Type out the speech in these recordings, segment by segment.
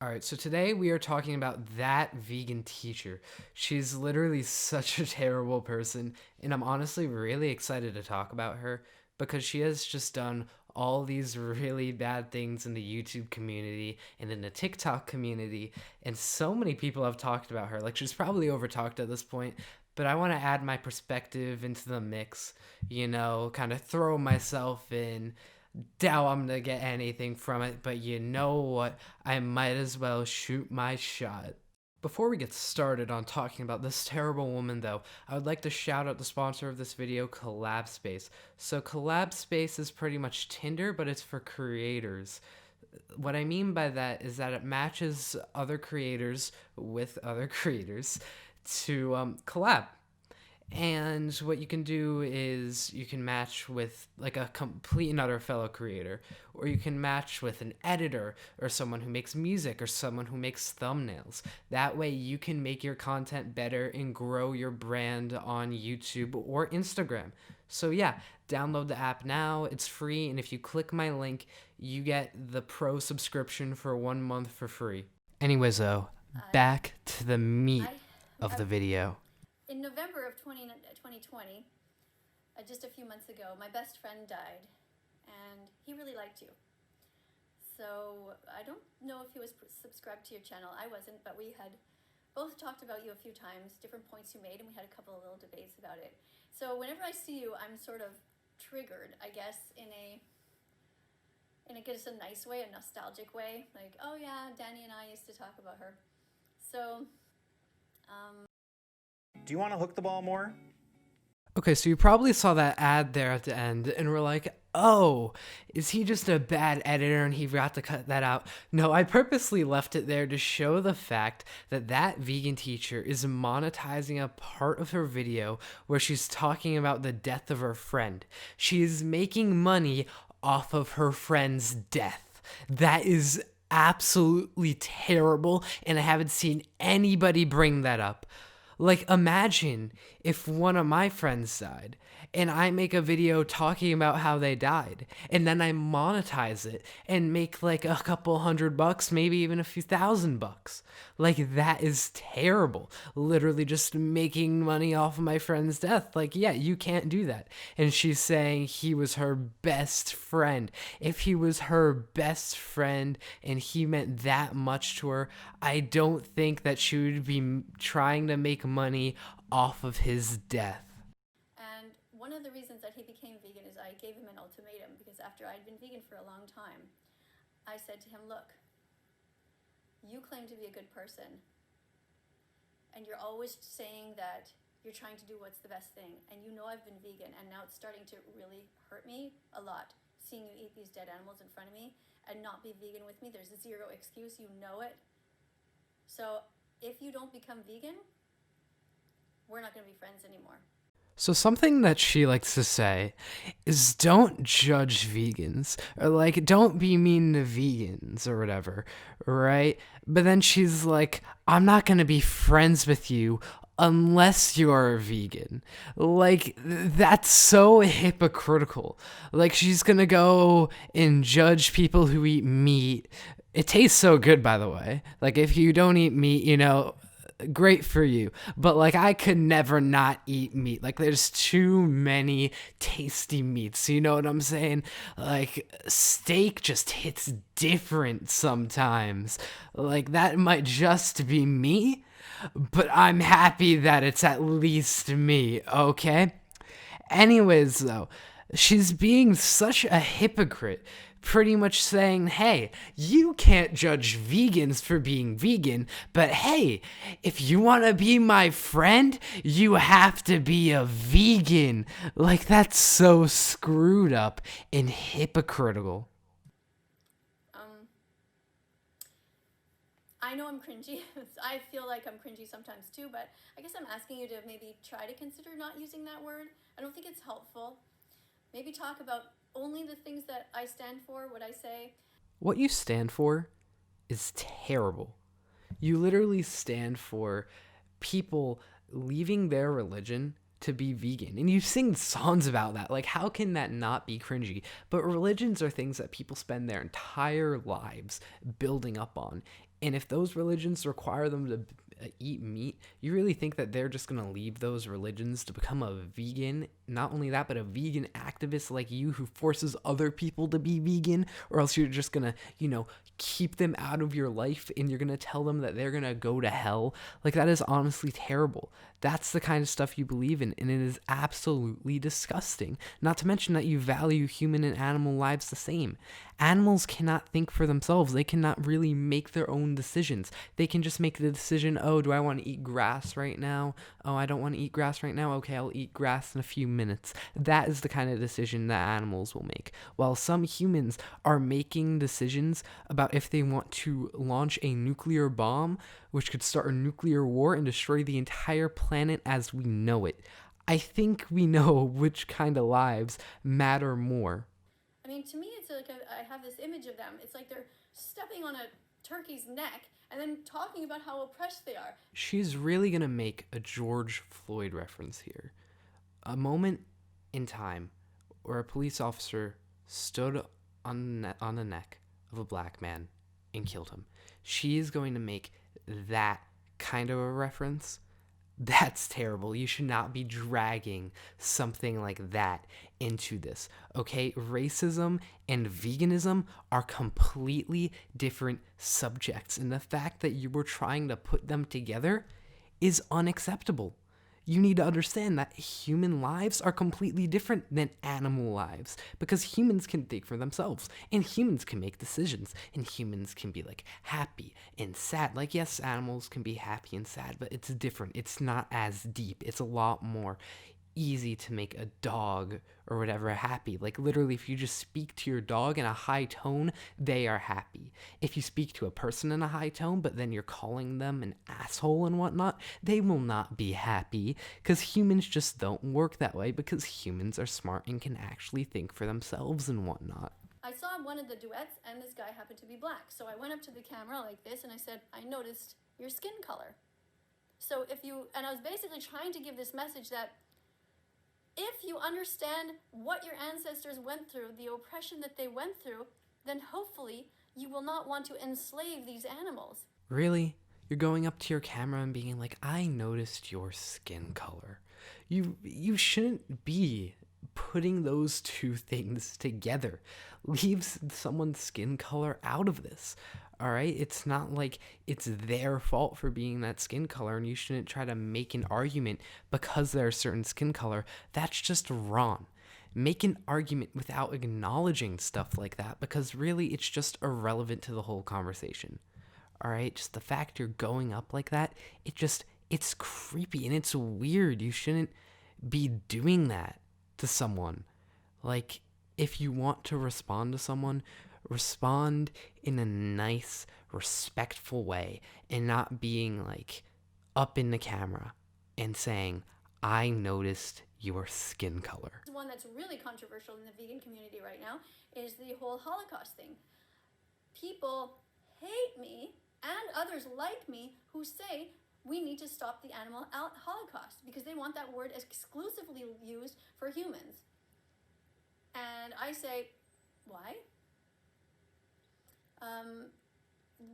All right, so today we are talking about that vegan teacher. She's literally such a terrible person, and I'm honestly really excited to talk about her because she has just done all these really bad things in the YouTube community and in the TikTok community, and so many people have talked about her. Like, she's probably overtalked at this point, but I want to add my perspective into the mix, kind of throw myself in. Doubt I'm gonna get anything from it, but you know what? I might as well shoot my shot. Before we get started on talking about this terrible woman, though, I would like to shout out the sponsor of this video, collabspace. So collabspace is pretty much Tinder, but it's for creators. What I mean by that is that it matches other creators with other creators to collab. And what you can do is you can match with like a complete and utter fellow creator, or you can match with an editor or someone who makes music or someone who makes thumbnails. That way you can make your content better and grow your brand on YouTube or Instagram. So yeah, download the app now. It's free, and if you click my link, you get the pro subscription for 1 month for free. Anyways though, back to the meat of the video. In November of 2020, just a few months ago, my best friend died, and he really liked you. So I don't know if he was subscribed to your channel. I wasn't, but we had both talked about you a few times, different points you made, and we had a couple of little debates about it. So whenever I see you, I'm sort of triggered, I guess, in a nice way, a nostalgic way. Like, oh yeah, Danny and I used to talk about her. So, Do you want to hook the ball more? Okay, so you probably saw that ad there at the end and were like, oh, is he just a bad editor and he forgot to cut that out? No, I purposely left it there to show the fact that that vegan teacher is monetizing a part of her video where she's talking about the death of her friend. She is making money off of her friend's death. That is absolutely terrible, and I haven't seen anybody bring that up. Like, imagine if one of my friends died and I make a video talking about how they died, and then I monetize it and make like a couple $100, maybe even a few $1,000. Like, that is terrible. Literally just making money off of my friend's death. Like, yeah, you can't do that. And she's saying he was her best friend. If he was her best friend and he meant that much to her, I don't think that she would be trying to make money off of his death. and one of the reasons that he became vegan is I gave him an ultimatum, because after I'd been vegan for a long time, I said to him, look, you claim to be a good person, and you're always saying that you're trying to do what's the best thing, and you know I've been vegan, and now it's starting to really hurt me a lot, seeing you eat these dead animals in front of me and not be vegan with me. There's zero excuse, you know it. So if you don't become vegan, we're not going to be friends anymore. So something that she likes to say is don't judge vegans, or like don't be mean to vegans or whatever, right? But then she's like, I'm not going to be friends with you unless you're a vegan. Like, that's so hypocritical. Like, she's going to go and judge people who eat meat. It tastes so good, by the way. Like, if you don't eat meat, great for you, but like I could never not eat meat. Like, there's too many tasty meats, you know what I'm saying? Like, steak just hits different sometimes. Like, that might just be me, but I'm happy that it's at least me, okay? Anyways though, she's being such a hypocrite, pretty much saying, hey, you can't judge vegans for being vegan, but hey, if you want to be my friend, you have to be a vegan. Like, that's so screwed up and hypocritical. I know I'm cringy. I feel like I'm cringy sometimes too, but I guess I'm asking you to maybe try to consider not using that word. I don't think it's helpful. Maybe talk about only the things that I stand for, what I say. What you stand for is terrible. You literally stand for people leaving their religion to be vegan. And you sing songs about that. Like, how can that not be cringy? But religions are things that people spend their entire lives building up on. And if those religions require them to eat meat, you really think that they're just going to leave those religions to become a vegan? Not only that, but a vegan activist like you who forces other people to be vegan, or else you're just going to, keep them out of your life and you're going to tell them that they're going to go to hell. Like, that is honestly terrible. That's the kind of stuff you believe in, and it is absolutely disgusting. Not to mention that you value human and animal lives the same. Animals cannot think for themselves. They cannot really make their own decisions. They can just make the decision, oh, do I want to eat grass right now? Oh, I don't want to eat grass right now. Okay, I'll eat grass in a few minutes. That is the kind of decision that animals will make. While some humans are making decisions about if they want to launch a nuclear bomb, which could start a nuclear war and destroy the entire planet as we know it. I think we know which kind of lives matter more. I mean, to me, it's like I have this image of them. It's like they're stepping on a turkey's neck and then talking about how oppressed they are. She's really going to make a George Floyd reference here. A moment in time where a police officer stood on the neck of a black man and killed him. She is going to make that kind of a reference. That's terrible. You should not be dragging something like that into this, okay? Racism and veganism are completely different subjects, and the fact that you were trying to put them together is unacceptable. You need to understand that human lives are completely different than animal lives, because humans can think for themselves and humans can make decisions and humans can be like happy and sad. Like, yes, animals can be happy and sad, but it's different. It's not as deep. It's a lot more easy to make a dog or whatever happy. Like, literally, if you just speak to your dog in a high tone, they are happy. If you speak to a person in a high tone, but then you're calling them an asshole and whatnot, they will not be happy, because humans just don't work that way, because humans are smart and can actually think for themselves and whatnot. I saw one of the duets and this guy happened to be black. So I went up to the camera like this and I said, I noticed your skin color. So and I was basically trying to give this message that if you understand what your ancestors went through, the oppression that they went through, then hopefully you will not want to enslave these animals. Really? You're going up to your camera and being like, I noticed your skin color. You shouldn't be putting those two things together. Leave someone's skin color out of this. All right, it's not like it's their fault for being that skin color, and you shouldn't try to make an argument because they're a certain skin color. That's just wrong. Make an argument without acknowledging stuff like that, because really it's just irrelevant to the whole conversation. All right, just the fact you're going up like that, it's creepy and it's weird. You shouldn't be doing that to someone. Like, if you want to respond to someone, respond in a nice, respectful way and not being like up in the camera and saying, I noticed your skin color. One that's really controversial in the vegan community right now is the whole Holocaust thing. People hate me and others like me who say we need to stop the animal Holocaust because they want that word exclusively used for humans. And I say, why?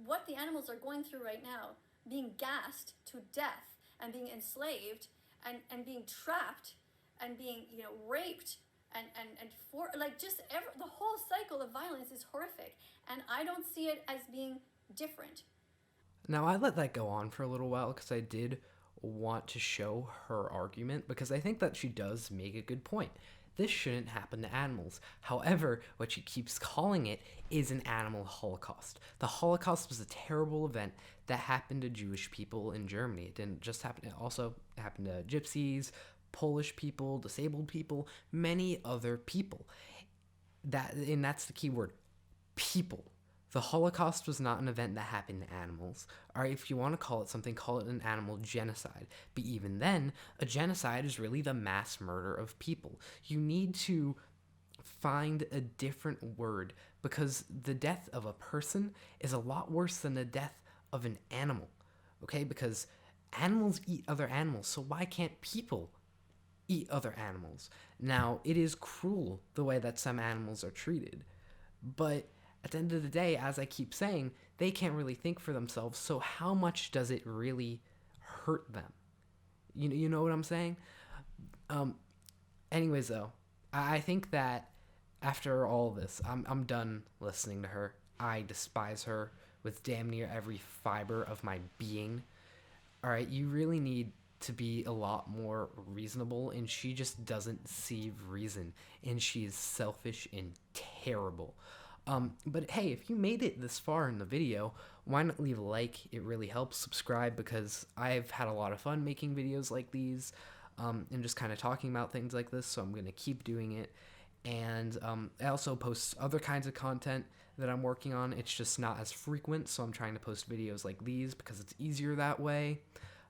What the animals are going through right now, being gassed to death and being enslaved and being trapped and being, raped and for like just the whole cycle of violence is horrific, and I don't see it as being different. Now, I let that go on for a little while because I did want to show her argument, because I think that she does make a good point. This shouldn't happen to animals. However, what she keeps calling it is an animal holocaust. The Holocaust was a terrible event that happened to Jewish people in Germany. It didn't just happen, it also happened to gypsies, Polish people, disabled people, many other people. And that's the key word, people. The Holocaust was not an event that happened to animals. All right, if you want to call it something, call it an animal genocide. But even then, a genocide is really the mass murder of people. You need to find a different word, because the death of a person is a lot worse than the death of an animal. Okay, because animals eat other animals, so why can't people eat other animals? Now, it is cruel the way that some animals are treated, but at the end of the day, as I keep saying, they can't really think for themselves. So how much does it really hurt them? You know what I'm saying? Um, Anyways, though, I think that after all this, I'm done listening to her. I despise her with damn near every fiber of my being. All right, you really need to be a lot more reasonable, and she just doesn't see reason, and she is selfish and terrible. But hey, if you made it this far in the video, why not leave a like? It really helps. Subscribe, because I've had a lot of fun making videos like these, and just kind of talking about things like this, so I'm going to keep doing it. And I also post other kinds of content that I'm working on. It's just not as frequent, so I'm trying to post videos like these because it's easier that way.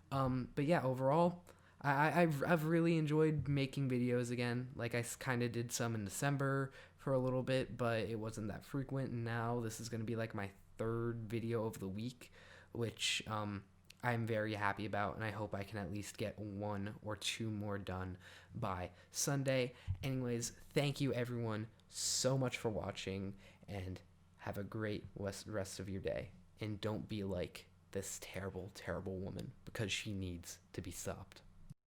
But yeah, overall, I've really enjoyed making videos again. Like, I kind of did some in December for a little bit, but it wasn't that frequent. And now this is going to be like my third video of the week, which I'm very happy about, and I hope I can at least get 1 or 2 more done by Sunday. Anyways, thank you everyone so much for watching, and have a great rest of your day. And don't be like this terrible, terrible woman, because she needs to be stopped.